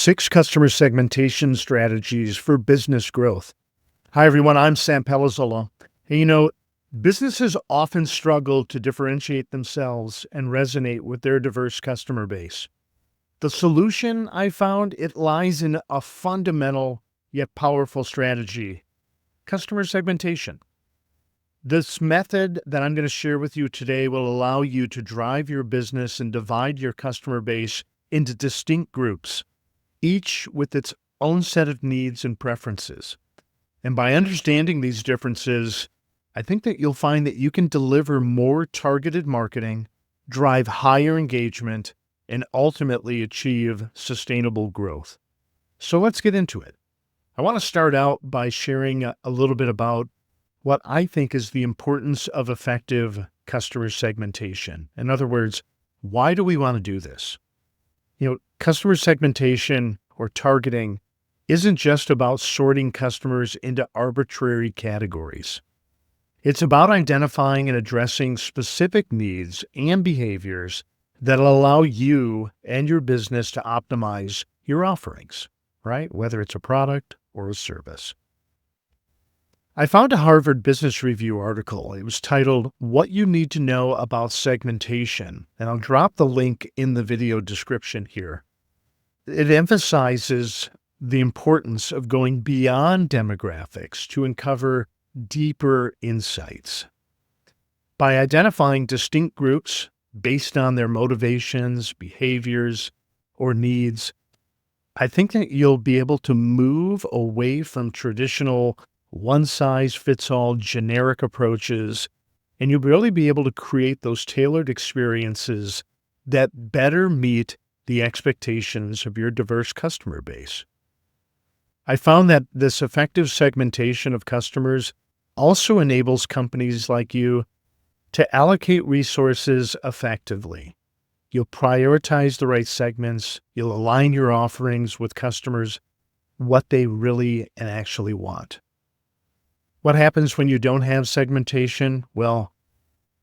6 customer segmentation strategies for business growth. Hi, everyone. I'm Sam Palazzolo. Hey, businesses often struggle to differentiate themselves and resonate with their diverse customer base. The solution I found, it lies in a fundamental yet powerful strategy: customer segmentation. This method that I'm going to share with you today will allow you to drive your business and divide your customer base into distinct groups, each with its own set of needs and preferences. And by understanding these differences, I think that you'll find that you can deliver more targeted marketing, drive higher engagement, and ultimately achieve sustainable growth. So let's get into it. I want to start out by sharing a little bit about what I think is the importance of effective customer segmentation. In other words, why do we want to do this? Customer segmentation or targeting isn't just about sorting customers into arbitrary categories. It's about identifying and addressing specific needs and behaviors that allow you and your business to optimize your offerings, right? Whether it's a product or a service. I found a Harvard Business Review article. It was titled, "What You Need to Know About Segmentation," and I'll drop the link in the video description here. It emphasizes the importance of going beyond demographics to uncover deeper insights. By identifying distinct groups based on their motivations, behaviors, or needs, I think that you'll be able to move away from traditional one-size-fits-all generic approaches, and you'll really be able to create those tailored experiences that better meet the expectations of your diverse customer base. I found that this effective segmentation of customers also enables companies like you to allocate resources effectively. You'll prioritize the right segments, you'll align your offerings with customers, what they really and actually want. What happens when you don't have segmentation? Well,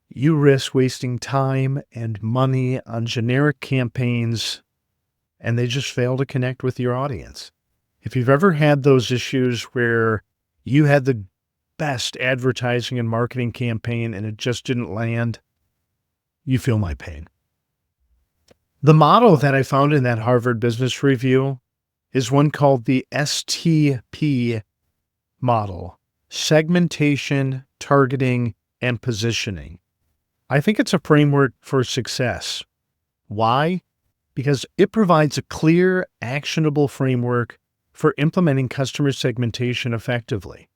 you risk wasting time and money on generic campaigns, and they just fail to connect with your audience. If you've ever had those issues where you had the best advertising and marketing campaign and it just didn't land, you feel my pain. The model that I found in that Harvard Business Review is one called the STP Model: segmentation, targeting, and positioning. I think it's a framework for success. Why? Because it provides a clear, actionable framework for implementing customer segmentation effectively.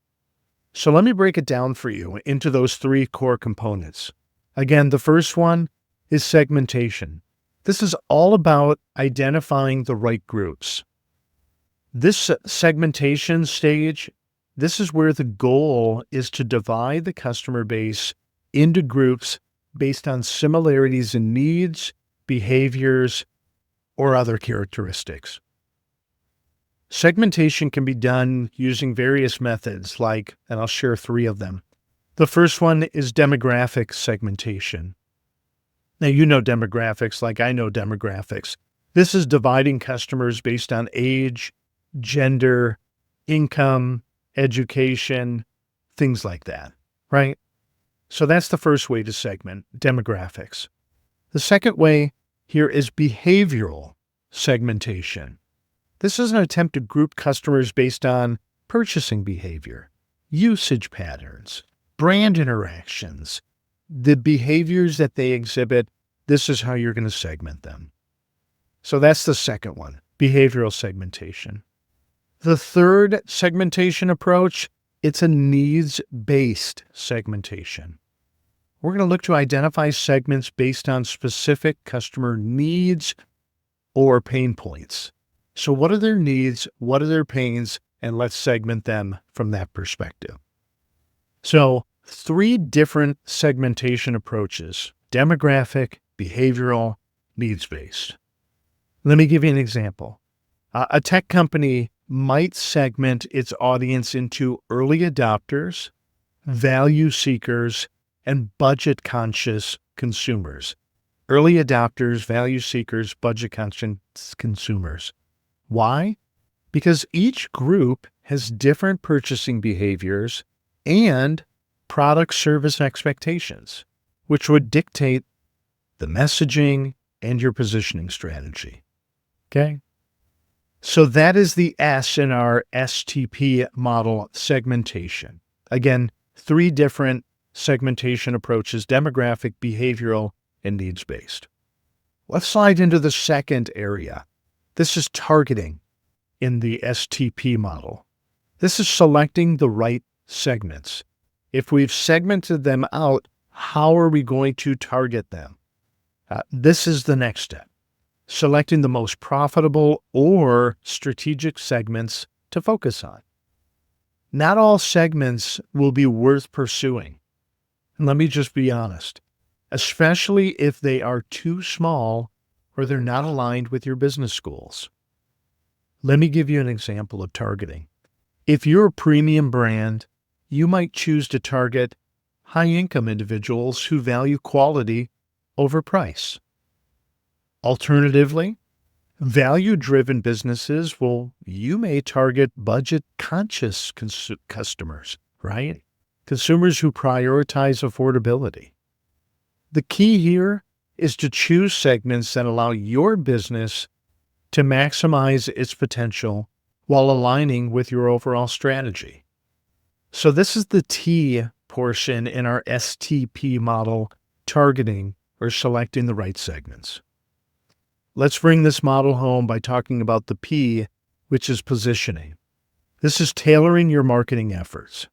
So let me break it down for you into those 3 core components. Again, the first one is segmentation. This is all about identifying the right groups. This segmentation stage, this is where the goal is to divide the customer base into groups based on similarities in needs, behaviors, or other characteristics. Segmentation can be done using various methods and I'll share 3 of them. The first one is demographic segmentation. Now, you know demographics like I know demographics. This is dividing customers based on age, gender, income, education, things like that, right? So that's the first way to segment demographics. The second way here is behavioral segmentation. This is an attempt to group customers based on purchasing behavior, usage patterns, brand interactions, the behaviors that they exhibit. This is how you're going to segment them. So that's the second one, behavioral segmentation. The third segmentation approach, it's a needs-based segmentation. We're going to look to identify segments based on specific customer needs or pain points. So what are their needs? What are their pains? And let's segment them from that perspective. So 3 different segmentation approaches: demographic, behavioral, needs-based. Let me give you an example. A tech company might segment its audience into early adopters, value seekers, and budget-conscious consumers. Early adopters, value seekers, budget-conscious consumers. Why? Because each group has different purchasing behaviors and product service expectations, which would dictate the messaging and your positioning strategy. Okay? So that is the S in our STP model segmentation. Again, 3 different segmentation approaches: demographic, behavioral, and needs-based. Let's slide into the second area. This is targeting in the STP model. This is selecting the right segments. If we've segmented them out, how are we going to target them? This is the next step: selecting the most profitable or strategic segments to focus on. Not all segments will be worth pursuing. And let me just be honest, especially if they are too small or they're not aligned with your business goals. Let me give you an example of targeting. If you're a premium brand, you might choose to target high-income individuals who value quality over price. Alternatively, value-driven businesses, you may target budget-conscious customers, right? Consumers who prioritize affordability. The key here is to choose segments that allow your business to maximize its potential while aligning with your overall strategy. So this is the T portion in our STP model: targeting or selecting the right segments. Let's bring this model home by talking about the P, which is positioning. This is tailoring your marketing efforts.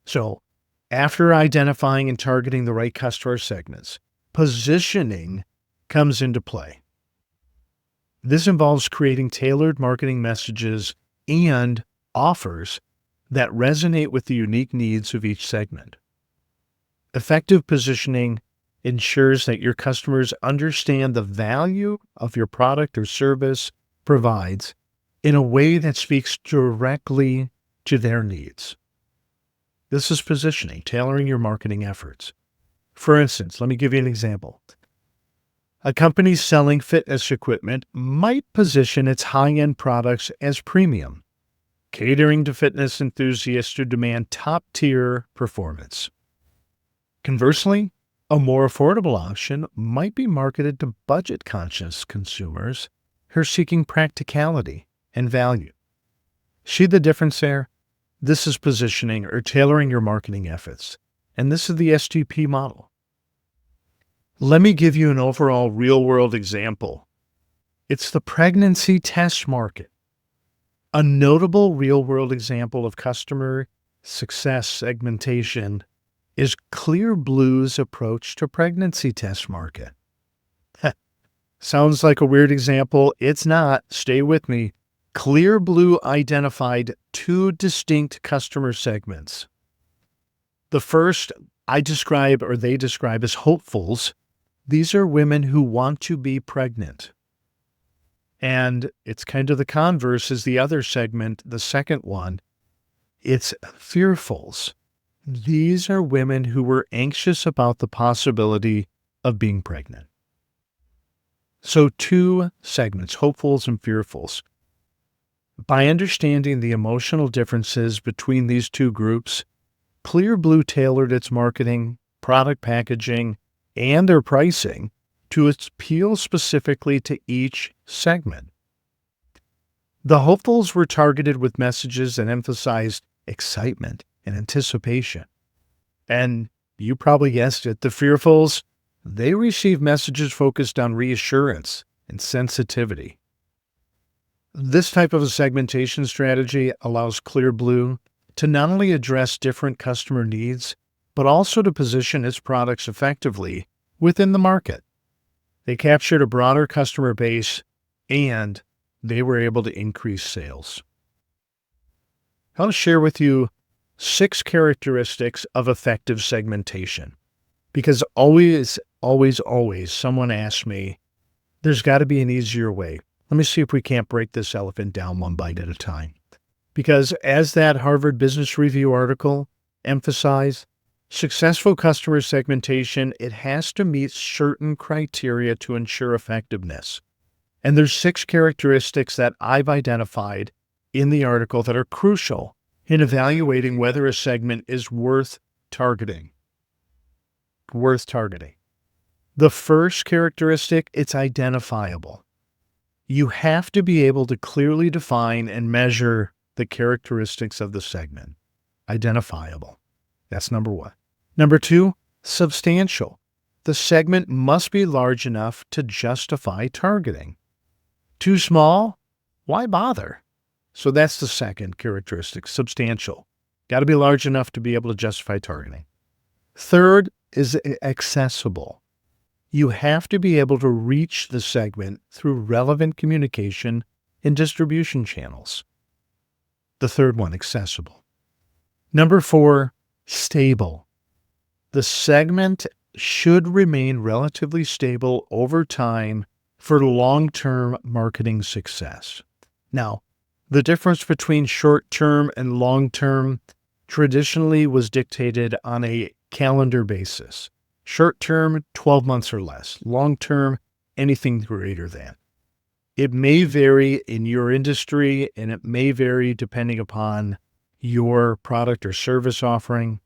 So after identifying and targeting the right customer segments, positioning comes into play. This involves creating tailored marketing messages and offers that resonate with the unique needs of each segment. Effective positioning ensures that your customers understand the value of your product or service provides in a way that speaks directly to their needs. This is positioning, tailoring your marketing efforts. For instance, let me give you an example. A company selling fitness equipment might position its high-end products as premium, catering to fitness enthusiasts who demand top-tier performance. Conversely, a more affordable option might be marketed to budget-conscious consumers who are seeking practicality and value. See the difference there? This is positioning or tailoring your marketing efforts, and this is the STP model. Let me give you an overall real-world example. It's the pregnancy test market. A notable real-world example of customer success segmentation is Clearblue's approach to pregnancy test market. Sounds like a weird example. It's not. Stay with me. Clearblue identified 2 distinct customer segments. The first they describe as hopefuls. These are women who want to be pregnant. And it's kind of the converse is the other segment, the second one. It's fearfuls. These are women who were anxious about the possibility of being pregnant. So 2 segments, hopefuls and fearfuls. By understanding the emotional differences between these 2 groups, Clearblue tailored its marketing, product packaging, and their pricing to appeal specifically to each segment. The hopefuls were targeted with messages that emphasized excitement and anticipation. And you probably guessed it, the fearfuls, they received messages focused on reassurance and sensitivity. This type of a segmentation strategy allows Clearblue to not only address different customer needs, but also to position its products effectively within the market. They captured a broader customer base and they were able to increase sales. I'll share with you 6 characteristics of effective segmentation. Because always someone asks me, there's got to be an easier way. Let me see if we can't break this elephant down one bite at a time. Because as that Harvard Business Review article emphasized, successful customer segmentation, it has to meet certain criteria to ensure effectiveness. And there's 6 characteristics that I've identified in the article that are crucial in evaluating whether a segment is worth targeting. The first characteristic, it's identifiable. You have to be able to clearly define and measure the characteristics of the segment. Identifiable. That's number 1. Number 2, substantial. The segment must be large enough to justify targeting. Too small? Why bother? So that's the second characteristic, substantial. Got to be large enough to be able to justify targeting. Third is accessible. You have to be able to reach the segment through relevant communication and distribution channels. The third one, accessible. Number 4, stable. The segment should remain relatively stable over time for long-term marketing success. Now, the difference between short-term and long-term traditionally was dictated on a calendar basis. Short-term, 12 months or less. Long-term, anything greater than. It may vary in your industry, and it may vary depending upon your product or service offering.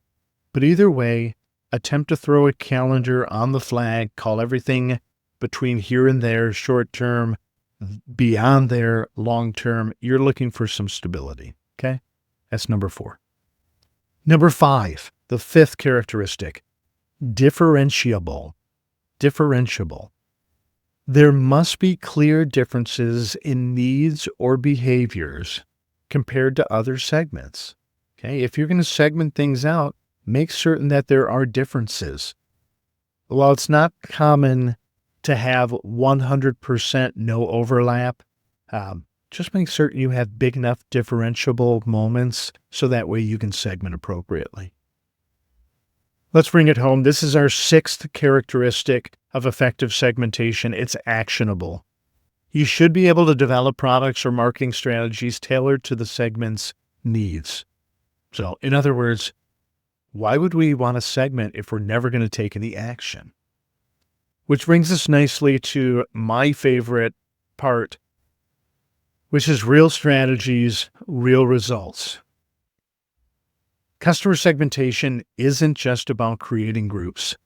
But either way, attempt to throw a calendar on the flag, call everything between here and there short-term, beyond there long-term. You're looking for some stability, okay? That's number 4. Number 5, the 5th characteristic, differentiable. There must be clear differences in needs or behaviors compared to other segments. Okay, if you're going to segment things out, make certain that there are differences. While it's not common to have 100% no overlap, just make certain you have big enough differentiable moments so that way you can segment appropriately. Let's bring it home. This is our 6th characteristic of effective segmentation. It's actionable. You should be able to develop products or marketing strategies tailored to the segment's needs. So, in other words, why would we want to segment if we're never going to take any action? Which brings us nicely to my favorite part, which is real strategies, real results. Customer segmentation isn't just about creating groups.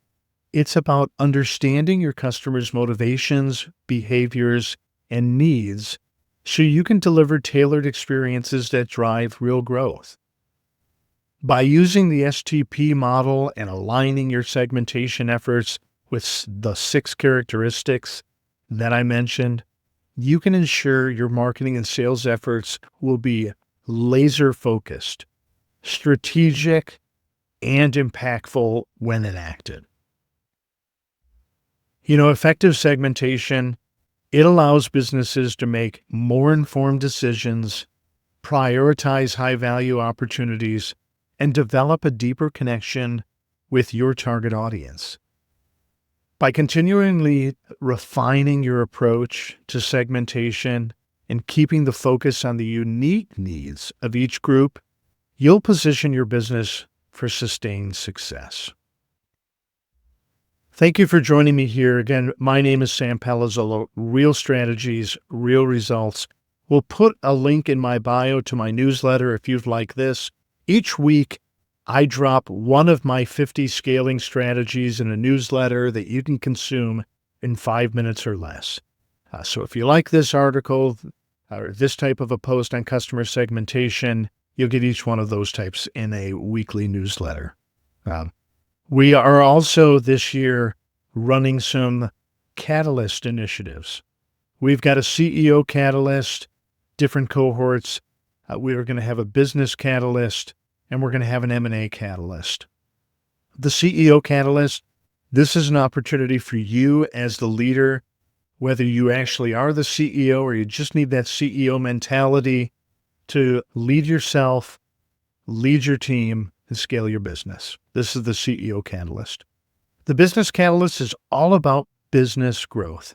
It's about understanding your customers' motivations, behaviors, and needs so you can deliver tailored experiences that drive real growth. By using the STP model and aligning your segmentation efforts with the 6 characteristics that I mentioned, you can ensure your marketing and sales efforts will be laser-focused, strategic, and impactful when enacted. Effective segmentation, it allows businesses to make more informed decisions, prioritize high-value opportunities, and develop a deeper connection with your target audience. By continually refining your approach to segmentation and keeping the focus on the unique needs of each group, you'll position your business for sustained success. Thank you for joining me here. Again, my name is Sam Palazzolo. Real strategies, real results. We'll put a link in my bio to my newsletter if you'd like this. Each week, I drop one of my 50 scaling strategies in a newsletter that you can consume in 5 minutes or less. So if you like this article or this type of a post on customer segmentation, you'll get each one of those types in a weekly newsletter. We are also this year running some catalyst initiatives. We've got a CEO catalyst, different cohorts. We are going to have a business catalyst, and we're going to have an M&A catalyst. The CEO catalyst, this is an opportunity for you as the leader, whether you actually are the CEO or you just need that CEO mentality to lead yourself, lead your team, and scale your business. This is the CEO catalyst. The business catalyst is all about business growth.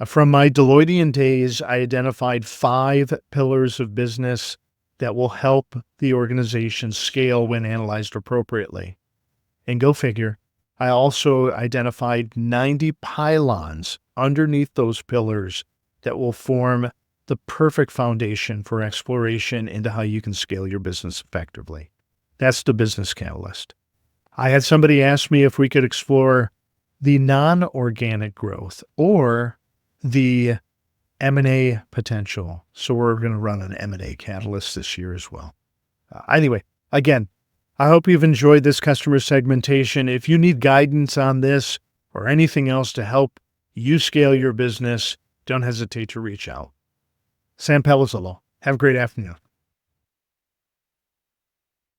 From my Deloittean days, I identified 5 pillars of business that will help the organization scale when analyzed appropriately. And go figure, I also identified 90 pylons underneath those pillars that will form the perfect foundation for exploration into how you can scale your business effectively. That's the business catalyst. I had somebody ask me if we could explore the non-organic growth or the M&A potential. So we're going to run an M&A catalyst this year as well. Anyway, again, I hope you've enjoyed this customer segmentation. If you need guidance on this or anything else to help you scale your business, don't hesitate to reach out. Sam Palazzolo. Have a great afternoon.